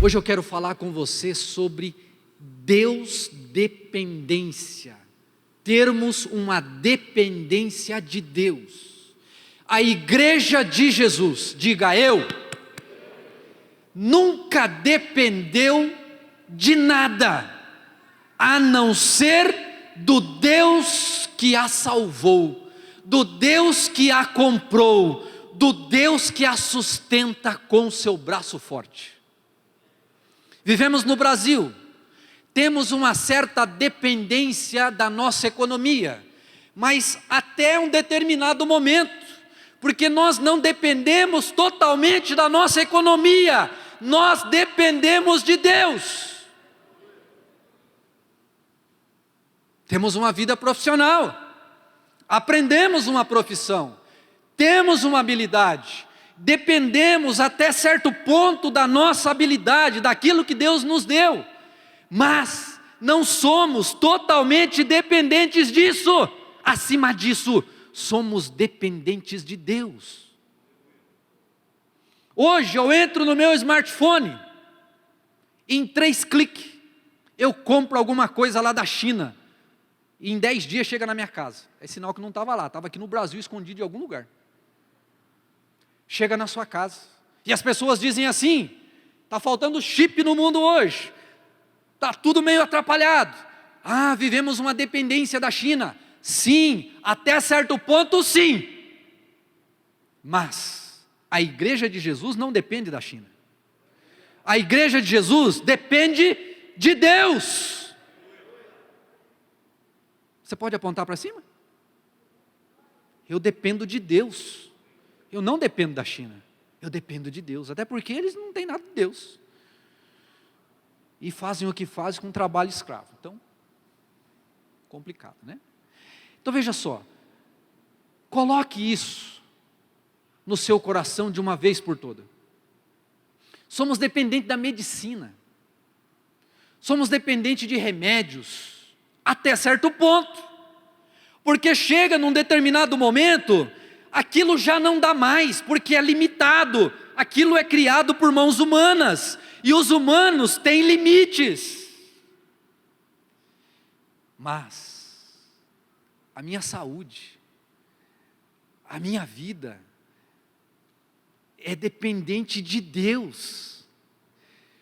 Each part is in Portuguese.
Hoje eu quero falar com você sobre Deus dependência. Termos uma dependência de Deus. A igreja de Jesus, diga eu, nunca dependeu de nada, a não ser do Deus que a salvou, do Deus que a comprou, do Deus que a sustenta com seu braço forte. Vivemos no Brasil, temos uma certa dependência da nossa economia, mas até um determinado momento, porque nós não dependemos totalmente da nossa economia, nós dependemos de Deus. Temos uma vida profissional, aprendemos uma profissão, temos uma habilidade, dependemos até certo ponto da nossa habilidade, daquilo que Deus nos deu, mas não somos totalmente dependentes disso. Acima disso, somos dependentes de Deus. Hoje eu entro no meu smartphone, em 3 cliques, eu compro alguma coisa lá da China, e em 10 dias chega na minha casa. É sinal que não estava lá, estava aqui no Brasil, escondido em algum lugar. Chega na sua casa, e as pessoas dizem assim: está faltando chip no mundo hoje, está tudo meio atrapalhado. Vivemos uma dependência da China. Sim, até certo ponto sim, mas a igreja de Jesus não depende da China, a igreja de Jesus depende de Deus. Você pode apontar para cima? Eu dependo de Deus, eu não dependo da China, eu dependo de Deus, até porque eles não têm nada de Deus, e fazem o que fazem com trabalho escravo, então, complicado, né? Então veja só, coloque isso no seu coração de uma vez por toda. Somos dependentes da medicina, somos dependentes de remédios, até certo ponto, porque chega num determinado momento, aquilo já não dá mais, porque é limitado, aquilo é criado por mãos humanas, e os humanos têm limites. Mas a minha saúde, a minha vida, é dependente de Deus,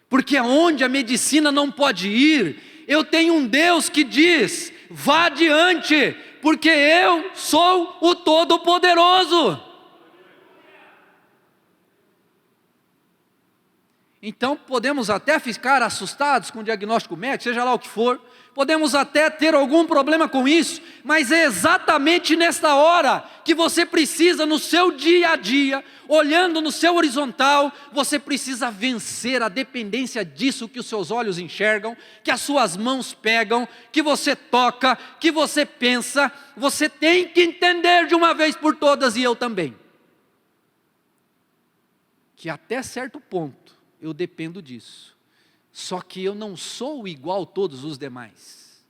porque aonde a medicina não pode ir, eu tenho um Deus que diz: vá adiante, porque eu sou o Todo-Poderoso. Então podemos até ficar assustados com o diagnóstico médico, seja lá o que for, podemos até ter algum problema com isso, mas é exatamente nesta hora que você precisa, no seu dia a dia, olhando no seu horizontal, você precisa vencer a dependência disso que os seus olhos enxergam, que as suas mãos pegam, que você toca, que você pensa. Você tem que entender de uma vez por todas, e eu também, que até certo ponto eu dependo disso, só que eu não sou igual a todos os demais.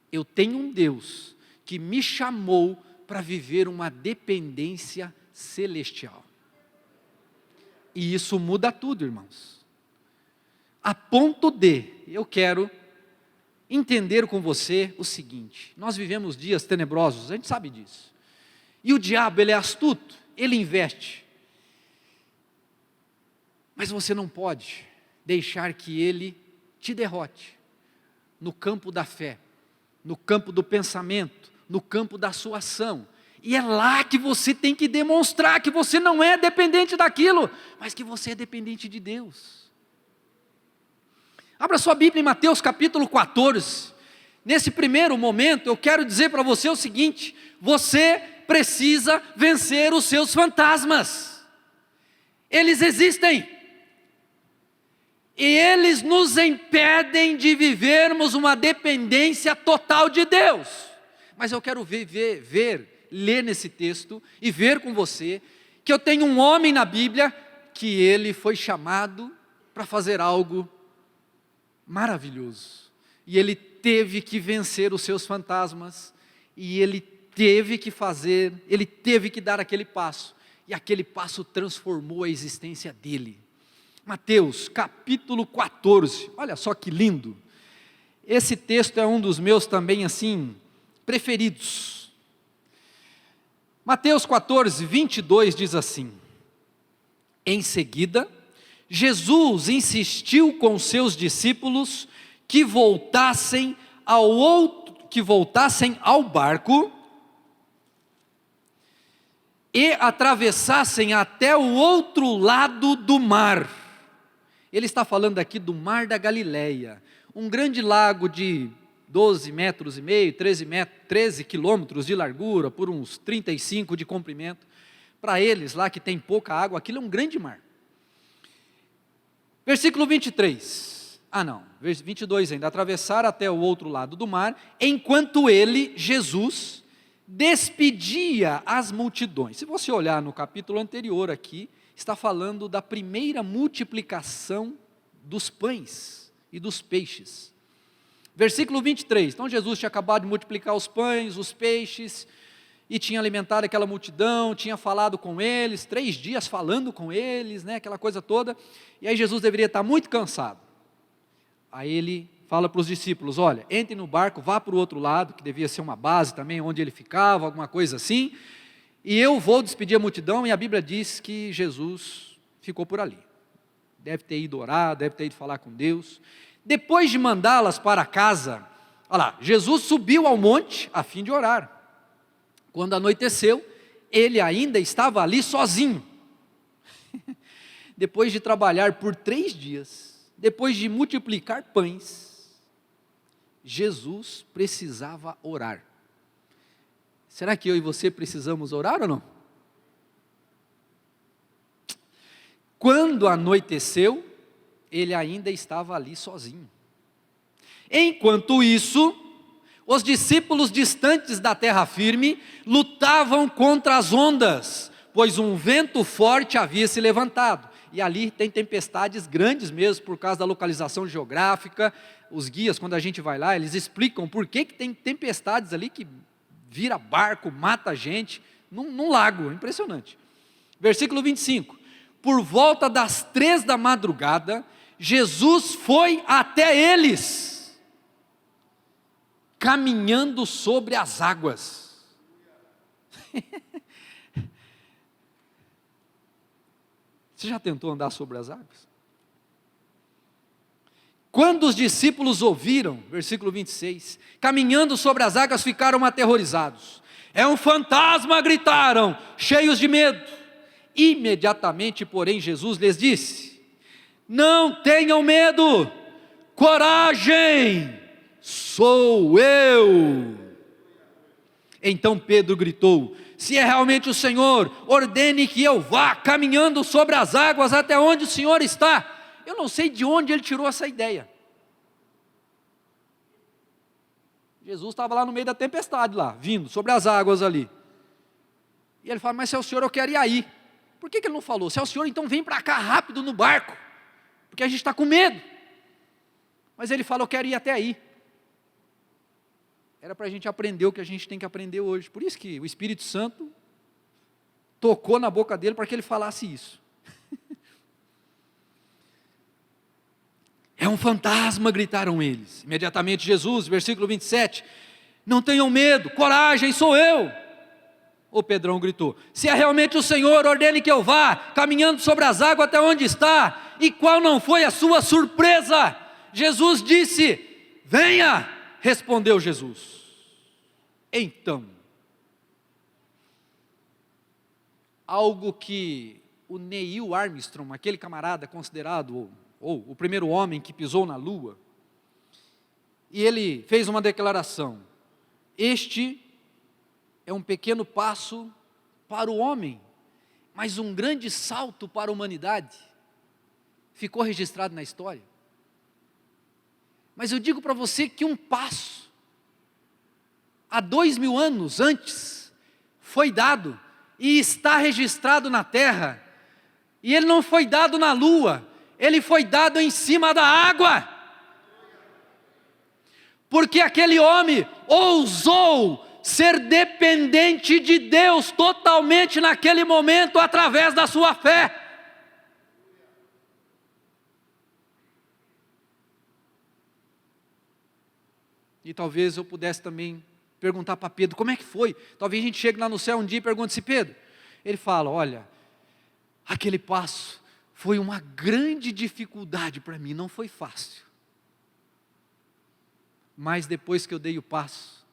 Eu tenho um Deus que me chamou para viver uma dependência celestial, e isso muda tudo, irmãos, a ponto de, eu quero entender com você o seguinte: nós vivemos dias tenebrosos, a gente sabe disso, e o diabo, ele é astuto, ele investe, mas você não pode deixar que ele te derrote no campo da fé, no campo do pensamento, no campo da sua ação. E é lá que você tem que demonstrar que você não é dependente daquilo, mas que você é dependente de Deus. Abra sua Bíblia em Mateus capítulo 14. Nesse primeiro momento eu quero dizer para você o seguinte: você precisa vencer os seus fantasmas. Eles existem, e eles nos impedem de vivermos uma dependência total de Deus. Mas eu quero ler nesse texto e ver com você que eu tenho um homem na Bíblia que ele foi chamado para fazer algo maravilhoso, e ele teve que vencer os seus fantasmas, e ele teve que dar aquele passo, e aquele passo transformou a existência dele. Mateus capítulo 14, olha só que lindo. Esse texto é um dos meus também assim, preferidos. Mateus 14, 22 diz assim: em seguida, Jesus insistiu com seus discípulos que voltassem ao barco e atravessassem até o outro lado do mar. Ele está falando aqui do Mar da Galileia, um grande lago de 12 metros e meio, 13 quilômetros de largura, por uns 35 de comprimento. Para eles lá que tem pouca água, aquilo é um grande mar. Versículo 23, 22 ainda, atravessar até o outro lado do mar, enquanto ele, Jesus, despedia as multidões. Se você olhar no capítulo anterior aqui, está falando da primeira multiplicação dos pães e dos peixes. Versículo 23, então Jesus tinha acabado de multiplicar os pães, os peixes, e tinha alimentado aquela multidão, tinha falado com eles, 3 dias falando com eles, né, aquela coisa toda, e aí Jesus deveria estar muito cansado. Aí ele fala para os discípulos: olha, entrem no barco, vá para o outro lado, que devia ser uma base também, onde ele ficava, alguma coisa assim, e eu vou despedir a multidão. E a Bíblia diz que Jesus ficou por ali, deve ter ido orar, deve ter ido falar com Deus. Depois de mandá-las para casa, olha lá, Jesus subiu ao monte a fim de orar. Quando anoiteceu, ele ainda estava ali sozinho. Depois de trabalhar por 3 dias, depois de multiplicar pães, Jesus precisava orar. Será que eu e você precisamos orar ou não? Quando anoiteceu, ele ainda estava ali sozinho. Enquanto isso, os discípulos distantes da terra firme lutavam contra as ondas, pois um vento forte havia se levantado. E ali tem tempestades grandes mesmo, por causa da localização geográfica. Os guias, quando a gente vai lá, eles explicam por que tem tempestades ali que vira barco, mata a gente, num lago, impressionante. Versículo 25, por volta das 3 da madrugada, Jesus foi até eles, caminhando sobre as águas. Você já tentou andar sobre as águas? Quando os discípulos ouviram, versículo 26, caminhando sobre as águas, ficaram aterrorizados. É um fantasma, gritaram, cheios de medo. Imediatamente, porém, Jesus lhes disse: não tenham medo, coragem, sou eu. Então Pedro gritou: se é realmente o Senhor, ordene que eu vá caminhando sobre as águas até onde o Senhor está. Eu não sei de onde ele tirou essa ideia. Jesus estava lá no meio da tempestade, lá, vindo sobre as águas ali. E ele fala: mas se é o Senhor, eu quero ir aí. Por que ele não falou? Se é o Senhor, então vem para cá rápido no barco, porque a gente está com medo. Mas ele fala: eu quero ir até aí. Era para a gente aprender o que a gente tem que aprender hoje. Por isso que o Espírito Santo tocou na boca dele para que ele falasse isso. É um fantasma, gritaram eles. Imediatamente Jesus, versículo 27, não tenham medo, coragem, sou eu. O Pedrão gritou: se é realmente o Senhor, ordene que eu vá, caminhando sobre as águas até onde está. E qual não foi a sua surpresa? Jesus disse: venha, respondeu Jesus. Então, algo que o Neil Armstrong, aquele camarada considerado ou o primeiro homem que pisou na lua, e ele fez uma declaração: este é um pequeno passo para o homem, mas um grande salto para a humanidade. Ficou registrado na história. Mas eu digo para você que um passo, há 2000 anos antes, foi dado e está registrado na terra, e ele não foi dado na lua, ele foi dado em cima da água, porque aquele homem ousou ser dependente de Deus totalmente naquele momento, através da sua fé. E talvez eu pudesse também perguntar para Pedro, como é que foi? Talvez a gente chegue lá no céu um dia e pergunte-se, Pedro. Ele fala, olha, aquele passo foi uma grande dificuldade para mim, não foi fácil. Mas depois que eu dei o passo,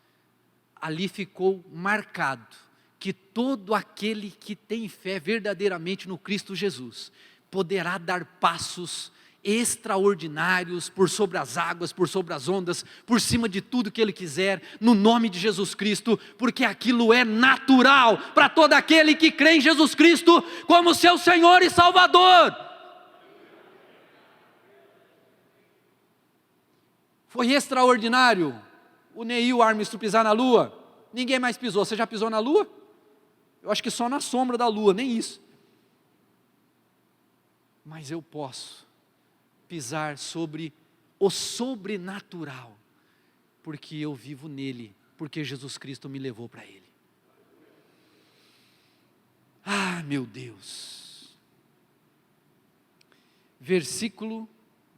ali ficou marcado que todo aquele que tem fé verdadeiramente no Cristo Jesus, poderá dar passos extraordinários por sobre as águas, por sobre as ondas, por cima de tudo que Ele quiser, no nome de Jesus Cristo, porque aquilo é natural para todo aquele que crê em Jesus Cristo como seu Senhor e Salvador. Foi extraordinário o Neil Armstrong pisar na Lua, ninguém mais pisou. Você já pisou na Lua? Eu acho que só na sombra da Lua, nem isso. Mas eu posso pisar sobre o sobrenatural, porque eu vivo nele, porque Jesus Cristo me levou para ele. Ah, meu Deus. Versículo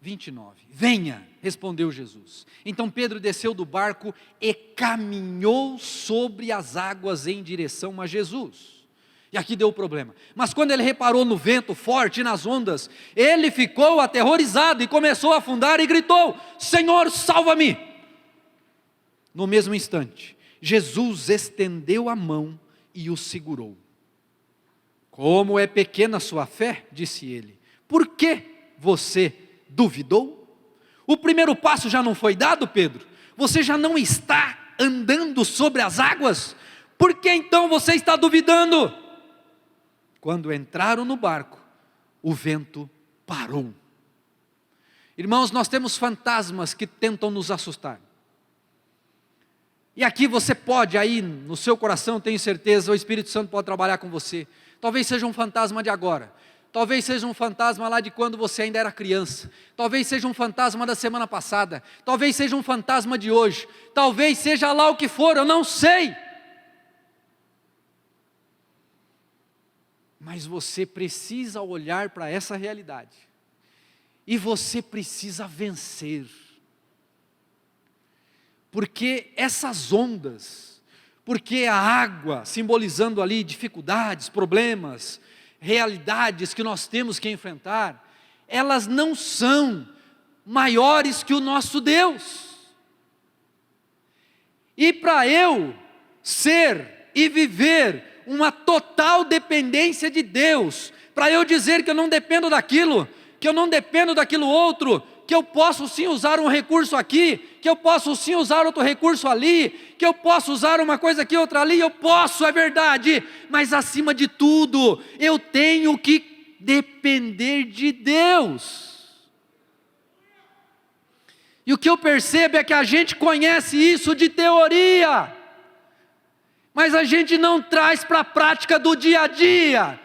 29. Venha, respondeu Jesus. Então Pedro desceu do barco e caminhou sobre as águas em direção a Jesus. E aqui deu o problema. Mas quando ele reparou no vento forte e nas ondas, ele ficou aterrorizado e começou a afundar e gritou: Senhor, salva-me! No mesmo instante, Jesus estendeu a mão e o segurou. Como é pequena a sua fé, disse ele, por que você duvidou? O primeiro passo já não foi dado, Pedro? Você já não está andando sobre as águas? Por que então você está duvidando? Quando entraram no barco, o vento parou. Irmãos, nós temos fantasmas que tentam nos assustar. E aqui você pode, aí no seu coração, tenho certeza, o Espírito Santo pode trabalhar com você. Talvez seja um fantasma de agora. Talvez seja um fantasma lá de quando você ainda era criança. Talvez seja um fantasma da semana passada. Talvez seja um fantasma de hoje. Talvez seja lá o que for, eu não sei. Mas você precisa olhar para essa realidade. E você precisa vencer. Porque essas ondas, porque a água, simbolizando ali dificuldades, problemas, realidades que nós temos que enfrentar, elas não são maiores que o nosso Deus. E para eu ser e viver uma total dependência de Deus, para eu dizer que eu não dependo daquilo, que eu não dependo daquilo outro, que eu posso sim usar um recurso aqui, que eu posso sim usar outro recurso ali, que eu posso usar uma coisa aqui, outra ali, eu posso, é verdade, mas acima de tudo, eu tenho que depender de Deus. E o que eu percebo é que a gente conhece isso de teoria, mas a gente não traz para a prática do dia a dia.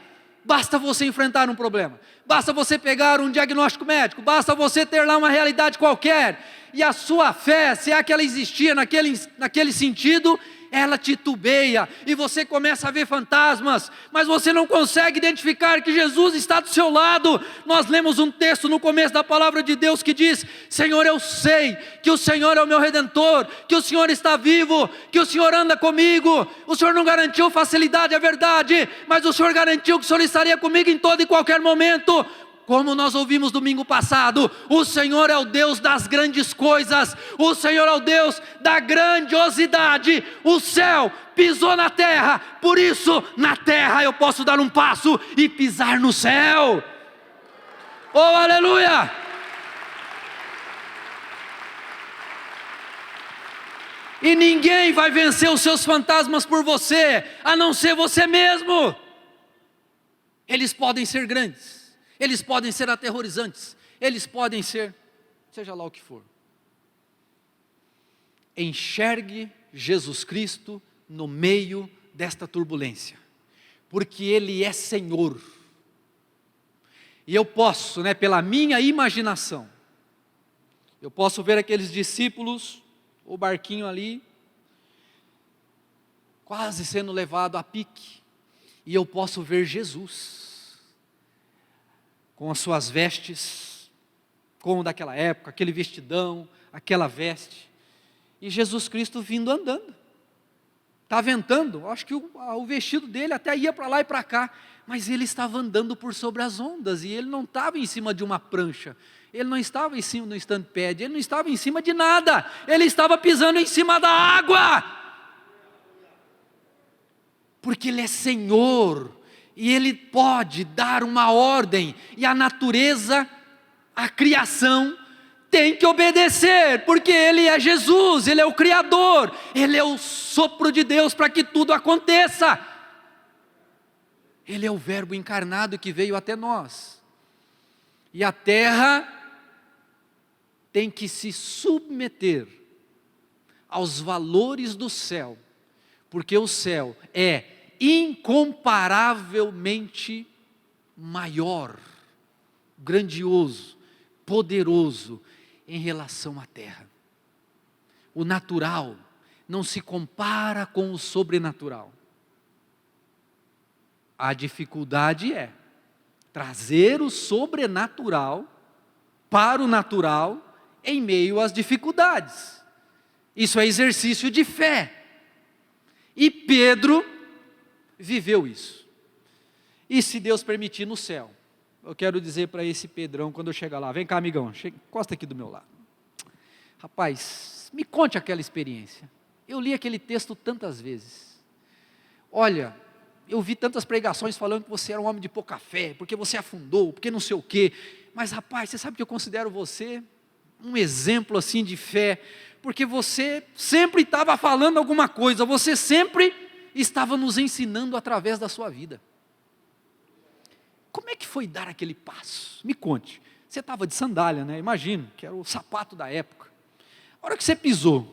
Basta você enfrentar um problema, basta você pegar um diagnóstico médico, basta você ter lá uma realidade qualquer, e a sua fé, se é que ela existia naquele sentido, ela titubeia, e você começa a ver fantasmas, mas você não consegue identificar que Jesus está do seu lado. Nós lemos um texto no começo da palavra de Deus que diz: Senhor, eu sei que o Senhor é o meu Redentor, que o Senhor está vivo, que o Senhor anda comigo. O Senhor não garantiu facilidade, é verdade, mas o Senhor garantiu que o Senhor estaria comigo em todo e qualquer momento. Como nós ouvimos domingo passado, o Senhor é o Deus das grandes coisas, o Senhor é o Deus da grandiosidade. O céu pisou na terra, por isso na terra eu posso dar um passo e pisar no céu. Oh, aleluia! E ninguém vai vencer os seus fantasmas por você, a não ser você mesmo. Eles podem ser grandes, eles podem ser aterrorizantes, eles podem ser, seja lá o que for. Enxergue Jesus Cristo no meio desta turbulência, porque Ele é Senhor. E eu posso, pela minha imaginação, eu posso ver aqueles discípulos, o barquinho ali, quase sendo levado a pique, e eu posso ver Jesus, com as suas vestes, como daquela época, aquele vestidão, aquela veste, e Jesus Cristo vindo andando. Está ventando, acho que o vestido dele até ia para lá e para cá, mas ele estava andando por sobre as ondas, e ele não estava em cima de uma prancha, ele não estava em cima do stand-pad, ele não estava em cima de nada, ele estava pisando em cima da água, porque ele é Senhor, e ele pode dar uma ordem, e a natureza, a criação, tem que obedecer, porque Ele é Jesus, Ele é o Criador, Ele é o sopro de Deus para que tudo aconteça. Ele é o Verbo encarnado que veio até nós. E a terra tem que se submeter aos valores do céu, porque o céu é incomparavelmente maior, grandioso, poderoso, em relação à terra. O natural não se compara com o sobrenatural. A dificuldade é trazer o sobrenatural para o natural em meio às dificuldades. Isso é exercício de fé. E Pedro viveu isso. E se Deus permitir, no céu, eu quero dizer para esse Pedrão, quando eu chegar lá, vem cá, amigão, encosta aqui do meu lado. Rapaz, me conte aquela experiência. Eu li aquele texto tantas vezes. Olha, eu vi tantas pregações falando que você era um homem de pouca fé, porque você afundou, porque não sei o quê. Mas rapaz, você sabe que eu considero você um exemplo assim de fé, porque você sempre estava falando alguma coisa, você sempre estava nos ensinando através da sua vida. Como é que foi dar aquele passo? Me conte. Você estava de sandália, né? Imagino, que era o sapato da época. A hora que você pisou,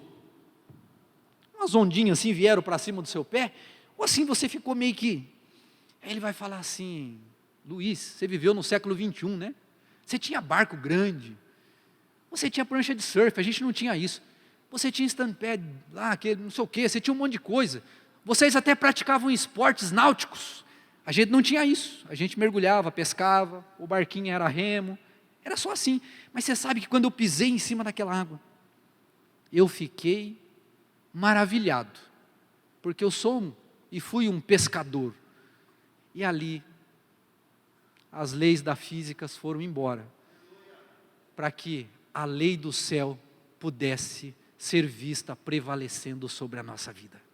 umas ondinhas assim vieram para cima do seu pé, ou assim você ficou meio que... Aí ele vai falar assim, Luiz, você viveu no século 21, né? Você tinha barco grande, você tinha prancha de surf, a gente não tinha isso. Você tinha stand-pad lá, não sei o quê, você tinha um monte de coisa. Vocês até praticavam esportes náuticos. A gente não tinha isso, a gente mergulhava, pescava, o barquinho era remo, era só assim. Mas você sabe que quando eu pisei em cima daquela água, eu fiquei maravilhado, porque eu sou e fui um pescador, e ali, as leis da física foram embora, para que a lei do céu pudesse ser vista prevalecendo sobre a nossa vida.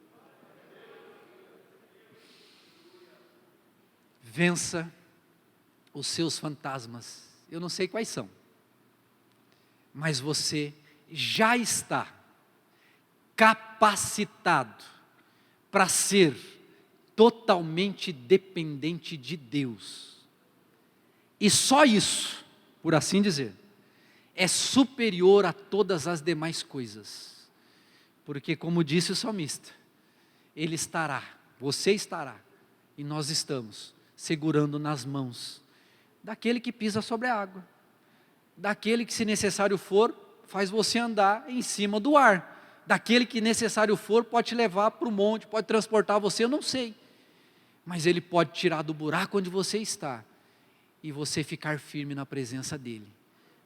Vença os seus fantasmas, eu não sei quais são, mas você já está capacitado para ser totalmente dependente de Deus, e só isso, por assim dizer, é superior a todas as demais coisas, porque como disse o salmista, Ele estará, você estará, e nós estamos segurando nas mãos daquele que pisa sobre a água, daquele que, se necessário for, faz você andar em cima do ar, daquele que, necessário for, pode te levar para o monte, pode transportar você, eu não sei, mas Ele pode tirar do buraco onde você está, e você ficar firme na presença dEle.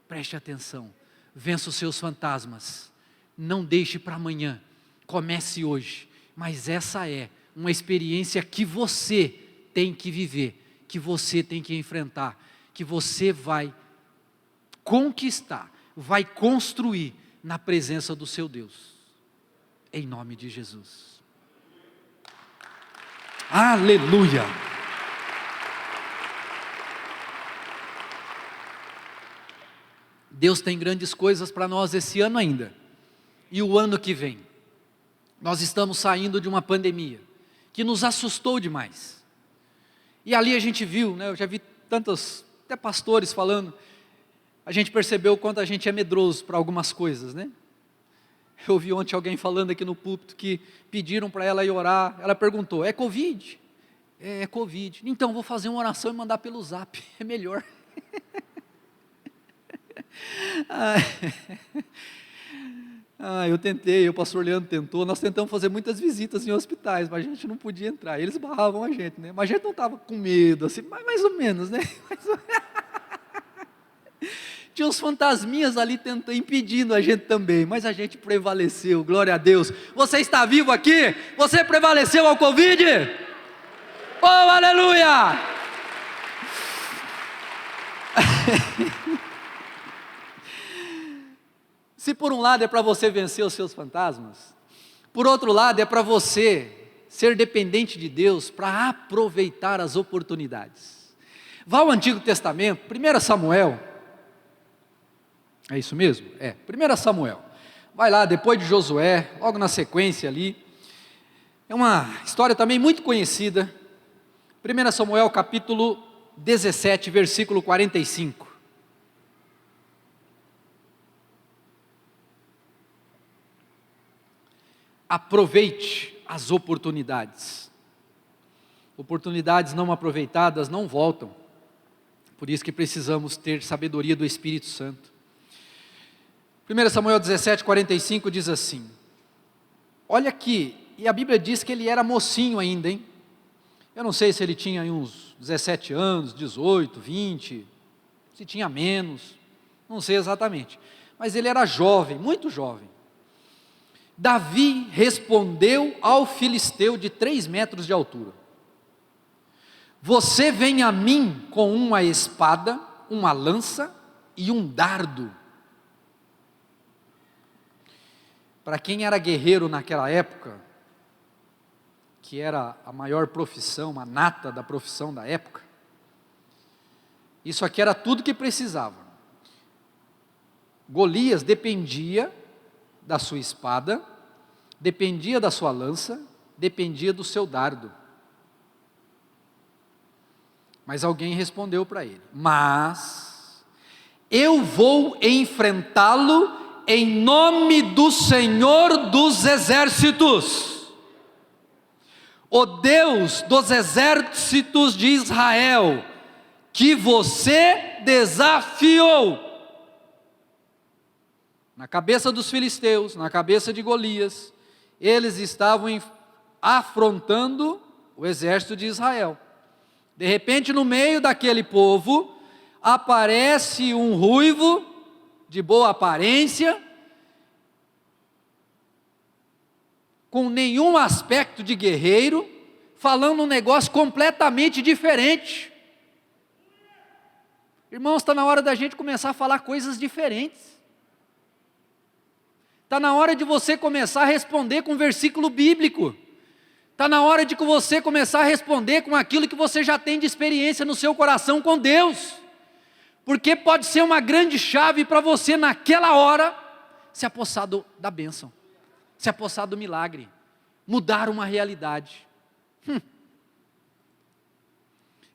Preste atenção, vença os seus fantasmas, não deixe para amanhã, comece hoje, mas essa é uma experiência que você tem que viver, que você tem que enfrentar, que você vai conquistar, vai construir na presença do seu Deus, em nome de Jesus. Aleluia! Deus tem grandes coisas para nós esse ano ainda, e o ano que vem. Nós estamos saindo de uma pandemia, que nos assustou demais, e ali a gente viu, né, eu já vi tantos, até pastores falando, a gente percebeu o quanto a gente é medroso para algumas coisas, né? Eu ouvi ontem alguém falando aqui no púlpito, que pediram para ela ir orar, ela perguntou, é Covid? É Covid, então vou fazer uma oração e mandar pelo zap, é melhor. Eu tentei, o pastor Leandro tentou, nós tentamos fazer muitas visitas em hospitais, mas a gente não podia entrar, eles barravam a gente, né? Mas a gente não estava com medo, assim, mais ou menos, né? Tinha uns fantasminhas ali tentando, impedindo a gente também, mas a gente prevaleceu, glória a Deus. Você está vivo aqui? Você prevaleceu ao Covid? Oh, aleluia! Se por um lado é para você vencer os seus fantasmas, por outro lado é para você ser dependente de Deus para aproveitar as oportunidades. Vá ao Antigo Testamento, 1 Samuel, é isso mesmo? 1 Samuel, vai lá depois de Josué, logo na sequência ali, é uma história também muito conhecida, 1 Samuel capítulo 17, versículo 45. Aproveite as oportunidades. Oportunidades não aproveitadas não voltam. Por isso que precisamos ter sabedoria do Espírito Santo. 1 Samuel 17, 45 diz assim, olha aqui, e a Bíblia diz que ele era mocinho ainda, hein? Eu não sei se ele tinha uns 17 anos, 18, 20, se tinha menos, não sei exatamente, mas ele era jovem, muito jovem. Davi respondeu ao filisteu de 3 metros de altura, você vem a mim com uma espada, uma lança e um dardo. Para quem era guerreiro naquela época, que era a maior profissão, a nata da profissão da época, isso aqui era tudo que precisava. Golias dependia da sua espada, dependia da sua lança, dependia do seu dardo. Mas alguém respondeu para ele, mas eu vou enfrentá-lo em nome do Senhor dos exércitos, o Deus dos exércitos de Israel, que você desafiou. Na cabeça dos filisteus, na cabeça de Golias, eles estavam afrontando o exército de Israel. De repente, no meio daquele povo, aparece um ruivo, de boa aparência, com nenhum aspecto de guerreiro, falando um negócio completamente diferente. Irmãos, está na hora da gente começar a falar coisas diferentes. Está na hora de você começar a responder com versículo bíblico. Está na hora de você começar a responder com aquilo que você já tem de experiência no seu coração com Deus. Porque pode ser uma grande chave para você naquela hora se apossar da bênção, se apossar do milagre, mudar uma realidade.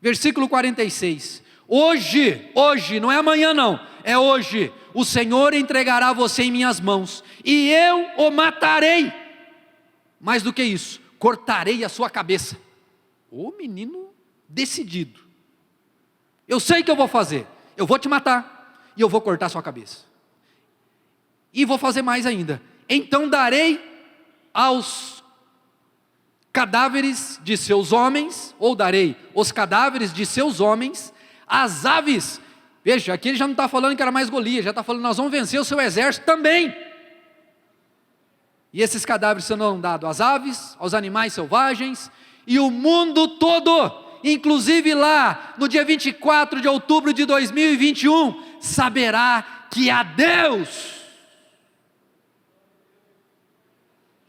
Versículo 46. Hoje, não é amanhã não, é hoje, o Senhor entregará você em minhas mãos, e eu o matarei, mais do que isso, cortarei a sua cabeça. Ô menino decidido, eu sei o que eu vou fazer, eu vou te matar, e eu vou cortar a sua cabeça, e vou fazer mais ainda, então darei aos cadáveres de seus homens, ou darei os cadáveres de seus homens, as aves. Veja, aqui ele já não está falando que era mais Golias, já está falando, nós vamos vencer o seu exército também. E esses cadáveres serão dados às aves, aos animais selvagens, e o mundo todo, inclusive lá, no dia 24 de outubro de 2021, saberá que há Deus.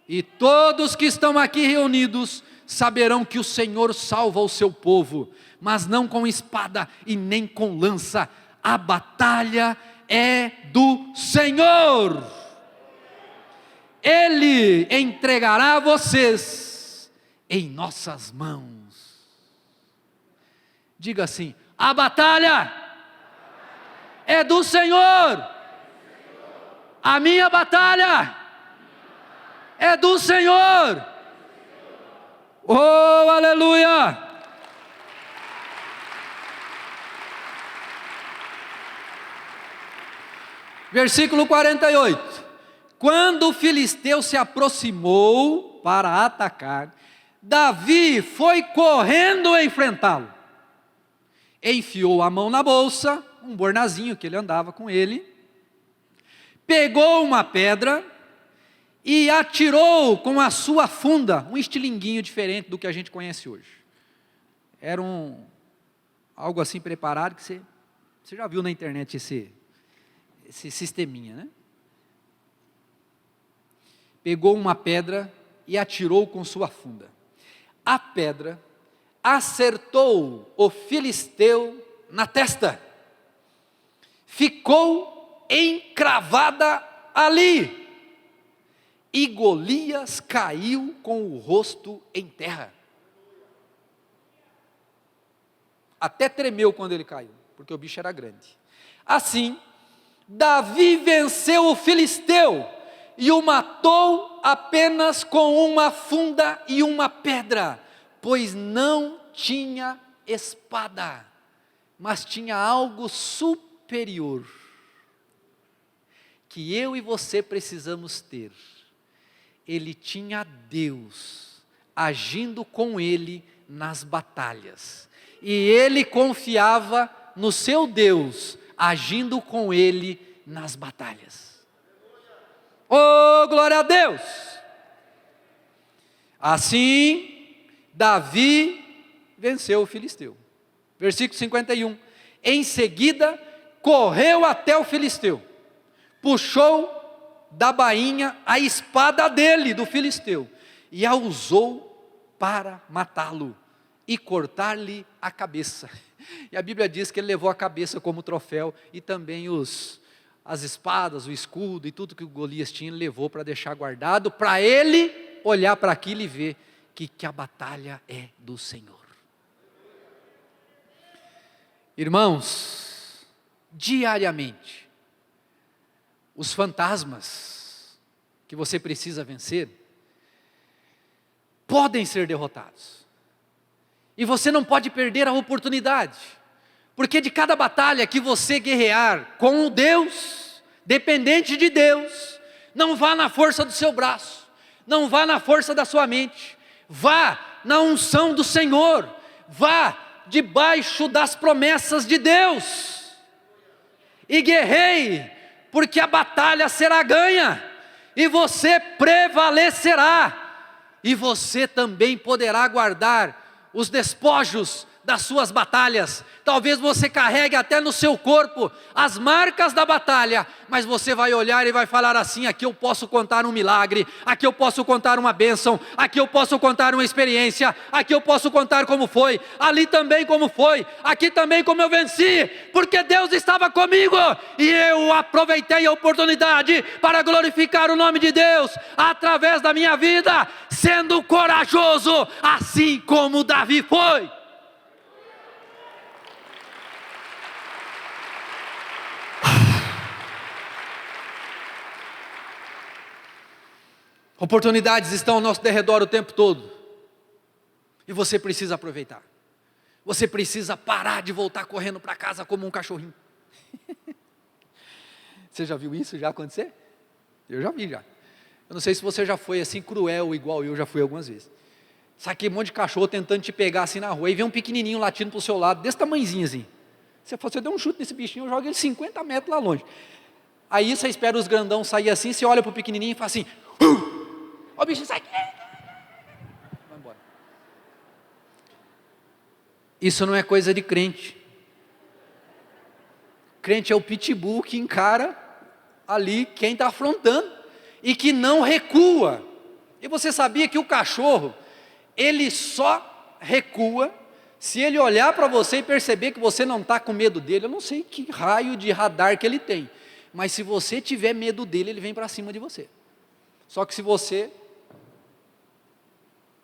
E todos que estão aqui reunidos, saberão que o Senhor salva o seu povo, mas não com espada e nem com lança, a batalha é do Senhor. Ele entregará vocês em nossas mãos. Diga assim, a batalha é do Senhor, a minha batalha é do Senhor. Oh, aleluia! Versículo 48. Quando o filisteu se aproximou para atacar, Davi foi correndo enfrentá-lo. Enfiou a mão na bolsa um bornazinho que ele andava com ele, pegou uma pedra e atirou com a sua funda, um estilinguinho diferente do que a gente conhece hoje. Era algo assim preparado que você já viu na internet esse sisteminha, né? Pegou uma pedra e atirou com sua funda. A pedra acertou o filisteu na testa. Ficou encravada ali. E Golias caiu com o rosto em terra. Até tremeu quando ele caiu, porque o bicho era grande. Assim, Davi venceu o filisteu e o matou apenas com uma funda e uma pedra, pois não tinha espada, mas tinha algo superior, que eu e você precisamos ter. Ele tinha Deus agindo com ele nas batalhas, e ele confiava no seu Deus agindo com ele nas batalhas. Oh, glória a Deus! Assim, Davi venceu o filisteu. Versículo 51. Em seguida, correu até o filisteu, puxou da bainha a espada dele, do filisteu, e a usou para matá-lo e cortar-lhe a cabeça. E a Bíblia diz que ele levou a cabeça como troféu, e também as espadas, o escudo e tudo que o Golias tinha, ele levou para deixar guardado, para ele olhar para aquilo e ver que a batalha é do Senhor. Irmãos, diariamente, os fantasmas que você precisa vencer podem ser derrotados, e você não pode perder a oportunidade, porque de cada batalha que você guerrear com o Deus, dependente de Deus, não vá na força do seu braço, não vá na força da sua mente, vá na unção do Senhor, vá debaixo das promessas de Deus, e guerreie, porque a batalha será ganha, e você prevalecerá, e você também poderá guardar os despojos das suas batalhas. Talvez você carregue até no seu corpo as marcas da batalha, mas você vai olhar e vai falar assim: aqui eu posso contar um milagre, aqui eu posso contar uma bênção, aqui eu posso contar uma experiência, aqui eu posso contar como foi, ali também como foi, aqui também como eu venci, porque Deus estava comigo, e eu aproveitei a oportunidade para glorificar o nome de Deus, através da minha vida, sendo corajoso, assim como Davi foi. Oportunidades estão ao nosso derredor o tempo todo, e você precisa aproveitar. Você precisa parar de voltar correndo para casa como um cachorrinho. Você já viu isso já acontecer? Eu já vi já. Eu não sei se você já foi assim cruel igual eu já fui algumas vezes. Saquei um monte de cachorro tentando te pegar assim na rua, e vem um pequenininho latindo para o seu lado, desse tamanhozinho assim. Você deu um chute nesse bichinho, joga ele 50 metros lá longe. Aí você espera os grandão sair assim, você olha para o pequenininho e fala assim: ó, o bicho sai. Vai embora. Isso não é coisa de crente. Crente é o pitbull que encara ali quem está afrontando e que não recua. E você sabia que o cachorro, ele só recua se ele olhar para você e perceber que você não está com medo dele? Eu não sei que raio de radar que ele tem, mas se você tiver medo dele, ele vem para cima de você. Só que se você...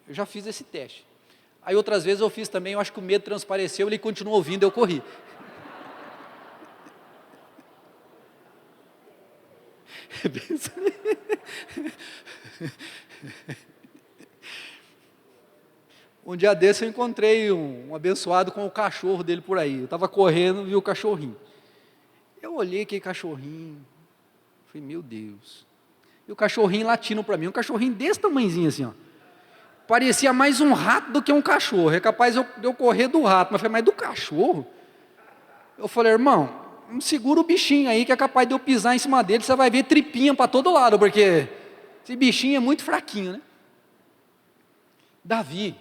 Eu já fiz esse teste. Aí outras vezes eu fiz também, eu acho que o medo transpareceu, ele continuou ouvindo, eu corri. Um dia desse eu encontrei um abençoado com o cachorro dele por aí. Eu estava correndo, vi o cachorrinho. Eu olhei aquele cachorrinho, falei: meu Deus. E o cachorrinho latindo para mim, um cachorrinho desse tamanhozinho assim, ó. Parecia mais um rato do que um cachorro. É capaz de eu correr do rato, mas do cachorro? Eu falei: irmão, segura o bichinho aí que é capaz de eu pisar em cima dele, você vai ver tripinha para todo lado, porque esse bichinho é muito fraquinho, né? Davi,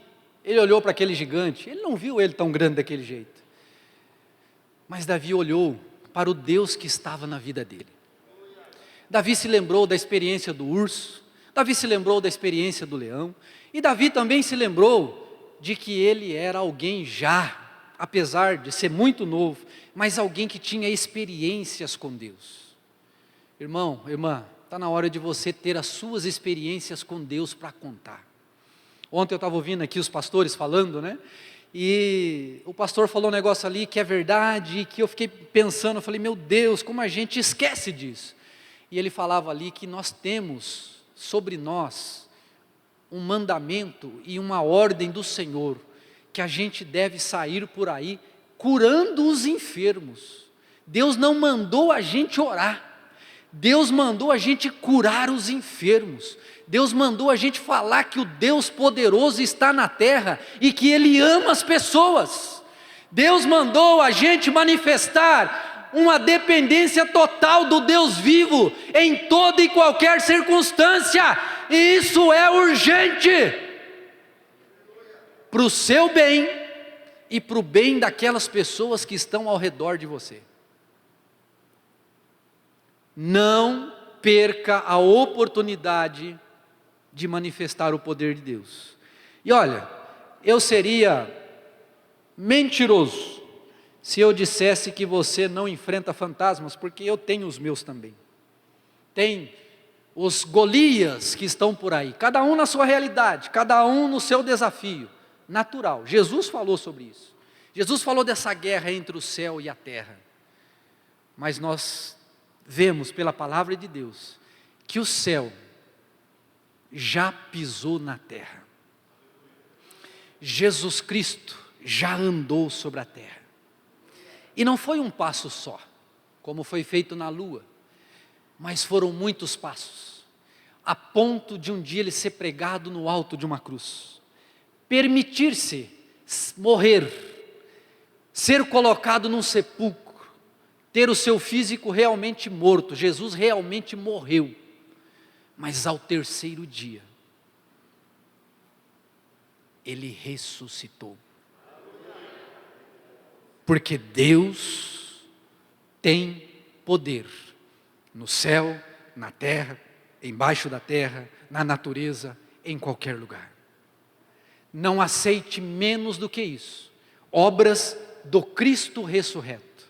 ele olhou para aquele gigante, ele não viu ele tão grande daquele jeito, mas Davi olhou para o Deus que estava na vida dele. Davi se lembrou da experiência do urso, Davi se lembrou da experiência do leão, e Davi também se lembrou de que ele era alguém já, apesar de ser muito novo, mas alguém que tinha experiências com Deus. Irmão, irmã, está na hora de você ter as suas experiências com Deus para contar. Ontem eu estava ouvindo aqui os pastores falando, né? E o pastor falou um negócio ali que é verdade, que eu fiquei pensando, eu falei, meu Deus, como a gente esquece disso. E ele falava ali que nós temos sobre nós um mandamento e uma ordem do Senhor, que a gente deve sair por aí curando os enfermos. Deus não mandou a gente orar, Deus mandou a gente curar os enfermos, Deus mandou a gente falar que o Deus poderoso está na terra e que Ele ama as pessoas. Deus mandou a gente manifestar uma dependência total do Deus vivo em toda e qualquer circunstância, e isso é urgente para o seu bem e para o bem daquelas pessoas que estão ao redor de você. Não perca a oportunidade de manifestar o poder de Deus. E olha, eu seria mentiroso se eu dissesse que você não enfrenta fantasmas, porque eu tenho os meus também. Tem os Golias que estão por aí, cada um na sua realidade, cada um no seu desafio natural. Jesus falou sobre isso. Jesus falou dessa guerra entre o céu e a terra. Mas nós vemos pela palavra de Deus que o céu já pisou na terra. Jesus Cristo já andou sobre a terra. E não foi um passo só, como foi feito na lua, mas foram muitos passos, a ponto de um dia ele ser pregado no alto de uma cruz, permitir-se morrer, ser colocado num sepulcro, ter o seu físico realmente morto. Jesus realmente morreu, mas ao terceiro dia, ele ressuscitou. Porque Deus tem poder no céu, na terra, embaixo da terra, na natureza, em qualquer lugar. Não aceite menos do que isso. Obras do Cristo ressurreto.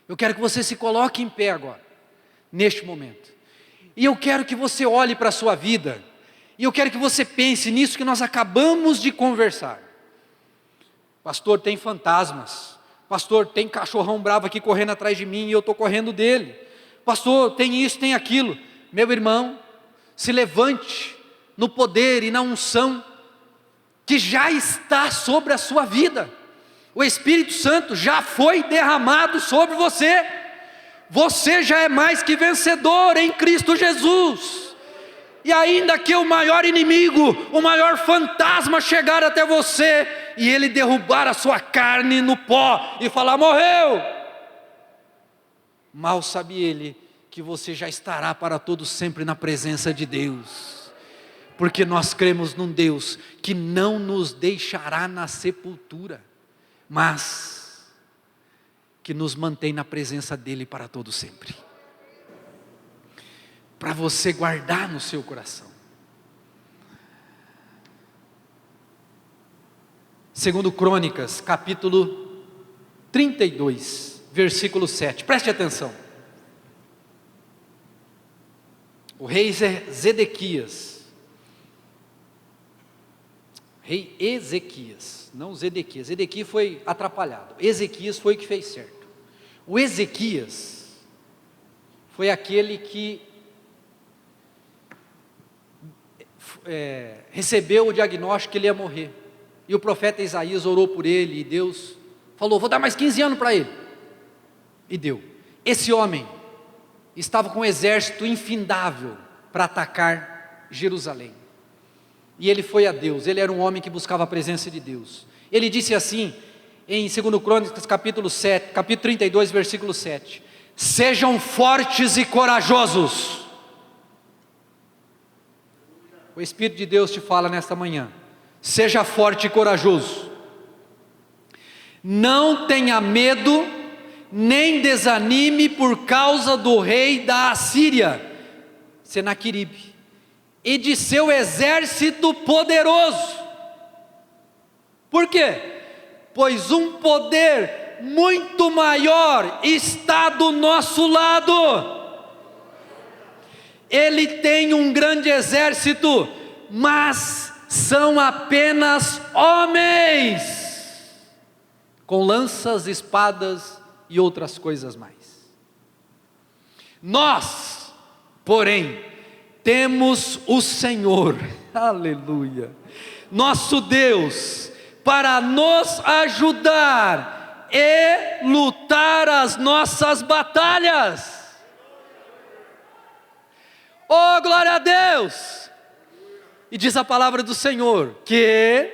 Eu quero que você se coloque em pé agora, neste momento. E eu quero que você olhe para a sua vida. E eu quero que você pense nisso que nós acabamos de conversar. Pastor, tem fantasmas. Pastor, tem cachorrão bravo aqui correndo atrás de mim e eu estou correndo dele. Pastor, tem isso, tem aquilo. Meu irmão, se levante no poder e na unção que já está sobre a sua vida. O Espírito Santo já foi derramado sobre você. Você já é mais que vencedor em Cristo Jesus. E ainda que o maior inimigo, o maior fantasma chegar até você e ele derrubar a sua carne no pó e falar, morreu, mal sabe ele que você já estará para todo sempre na presença de Deus, porque nós cremos num Deus que não nos deixará na sepultura, mas que nos mantém na presença dele para todo sempre, para você guardar no seu coração. Segundo Crônicas, capítulo 32, versículo 7, preste atenção. O rei Zedequias, rei Ezequias, não Zedequias, Zedequias foi atrapalhado, Ezequias foi o que fez certo. O Ezequias foi aquele que recebeu o diagnóstico que ele ia morrer, e o profeta Isaías orou por ele, e Deus falou, vou dar mais 15 anos para ele, e deu. Esse homem estava com um exército infindável para atacar Jerusalém, e ele foi a Deus, ele era um homem que buscava a presença de Deus. Ele disse assim, em 2 Crônicas, capítulo 32, versículo 7. Sejam fortes e corajosos. O Espírito de Deus te fala nesta manhã. Seja forte e corajoso. Não tenha medo, nem desanime por causa do rei da Assíria, Senaqueribe, e de seu exército poderoso. Por quê? Pois um poder muito maior está do nosso lado. Ele tem um grande exército, mas são apenas homens, com lanças, espadas e outras coisas mais. Nós, porém, temos o Senhor, aleluia, nosso Deus, para nos ajudar e lutar as nossas batalhas. Oh, glória a Deus! E diz a palavra do Senhor, que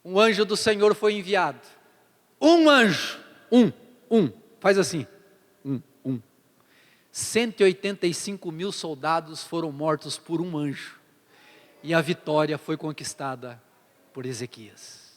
um anjo do Senhor foi enviado. Um anjo, faz assim, 185 mil soldados foram mortos por um anjo. E a vitória foi conquistada por Ezequias.